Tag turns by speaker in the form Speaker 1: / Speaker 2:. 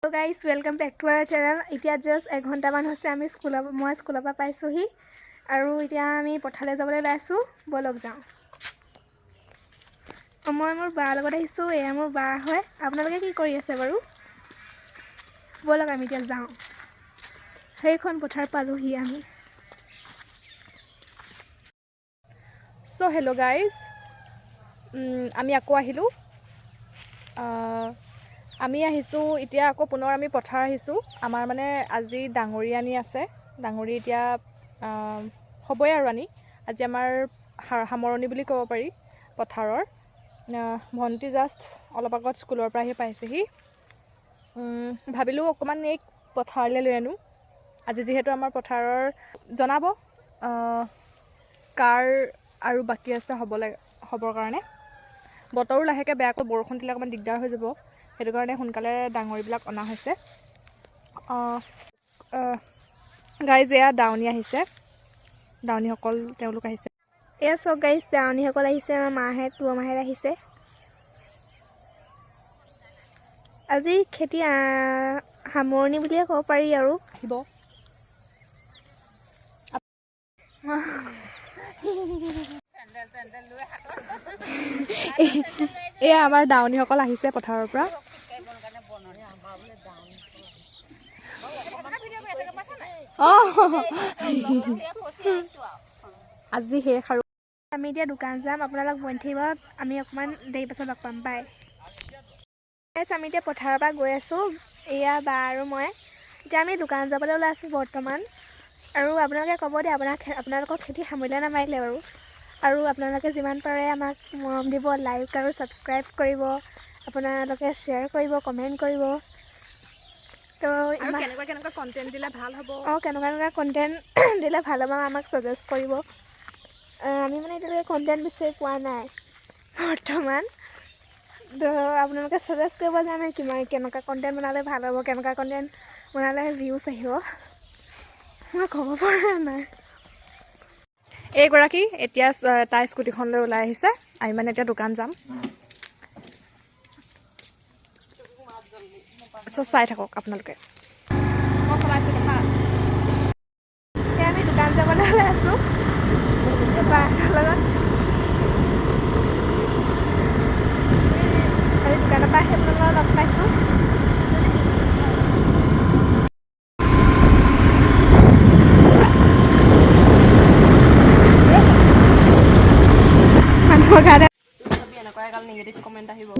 Speaker 1: So guys, welcome back to our channel. Itia just 1 ঘণ্টামান হৈছে আমি মই স্কুলৰ পৰা পাইছোহি আৰু এতিয়া আমি পথাৰলৈ যাবলৈ ওলাইছো বলক যাওঁ মই মোৰ বাৰ লগত আহিছো এয়া মোৰ বা হয় আপোনালোকে কি কৰি আছে বাৰু বলক আমি এতিয়া যাওঁ সেইখন পথাৰ পালোহি আমি
Speaker 2: So hello guys, আমি আকৌ আহিলো আমি আহিছো এতিয়া আকৌ পুনৰ আমি পথাৰ আহিছো আমাৰ মানে আজি ডাঙৰি আনি আছে ডাঙৰি এতিয়া হ'বই আৰু আনি আজি আমাৰ সামৰণি বুলি ক'ব পাৰি পথাৰৰ ভন্টি জাষ্ট অলপ আগত স্কুলৰ পৰা আহি পাইছেহি ভাবিলো অকমান এই পথাৰলৈ লৈ আনো আজি যিহেতু আমাৰ পথাৰৰ জনাব কাৰ আৰু বাকি আছে হ'বৰ কাৰণে বতৰো লাহেকৈ বেয়াকৈ বৰষুণ দিলে অকমান দিগদাৰ হৈ যাব সেইটো কাৰণে সোনকালে ডাঙৰিবিলাক অনা হৈছে গাইজ এয়া দাৱনী আহিছে দাৱনীসকল তেওঁলোক আহিছে
Speaker 1: এয়া চব গাইজ দাৱনীসকল আহিছে আমাৰ মাহে তুমাহে আহিছে আজি খেতি সামৰণি বুলিয়ে ক'ব পাৰি আৰু
Speaker 2: আহিব এয়া আমাৰ দাৱনীসকল আহিছে পথাৰৰ পৰা আজি শেষ আৰু
Speaker 1: আমি এতিয়া দোকান যাম আপোনালোক বহি থাকিব আমি অকমান দেৰি পাছত লগ পাম বাই আমি এতিয়া পথাৰৰ পৰা গৈ আছো এয়া বা আৰু মই এতিয়া আমি দোকান যাবলৈ ওলাই আছো বৰ্তমান আৰু আপোনালোকে ক'ব দে আপোনালোকৰ খেতি সামৰিলে নামাৰিলে বাৰু আৰু আপোনালোকে যিমান পাৰে আমাক মৰম দিব লাইক আৰু ছাবস্ক্ৰাইব কৰিব আপোনালোকে শ্বেয়াৰ কৰিব কমেণ্ট কৰিব তো
Speaker 2: কেনেকুৱা কণ্টেণ্ট দিলে ভাল হ'ব
Speaker 1: কেনেকুৱা কণ্টেণ্ট দিলে ভাল হ'ব আমাক ছাজেষ্ট কৰিব আমি মানে এতিয়ালৈকে কণ্টেণ্ট বিচাৰি পোৱা নাই বৰ্তমান তো আপোনালোকে ছাজেষ্ট কৰিব যে আমি কেনেকুৱা কণ্টেণ্ট বনালে ভাল হ'ব কেনেকুৱা কণ্টেণ্ট বনালে ভিউজ আহিব মই ক'ব পৰা নাই
Speaker 2: এইগৰাকী এতিয়া তাই স্কুটিখন লৈ ওলাই আহিছে আমি মানে এতিয়া দোকান যাম চাই থাকক আপোনালোকে মই চলাইছোঁ কথা
Speaker 1: এতিয়া আমি দোকান যাবলৈ ওলাই আছোঁ বাৰ লগত আৰু দোকানৰ পৰা সেইবিলাকৰ লগ পাইছোঁ মানুহৰ কাৰণে
Speaker 2: এনেকুৱা এগাল নিগেটিভ কমেণ্ট আহিব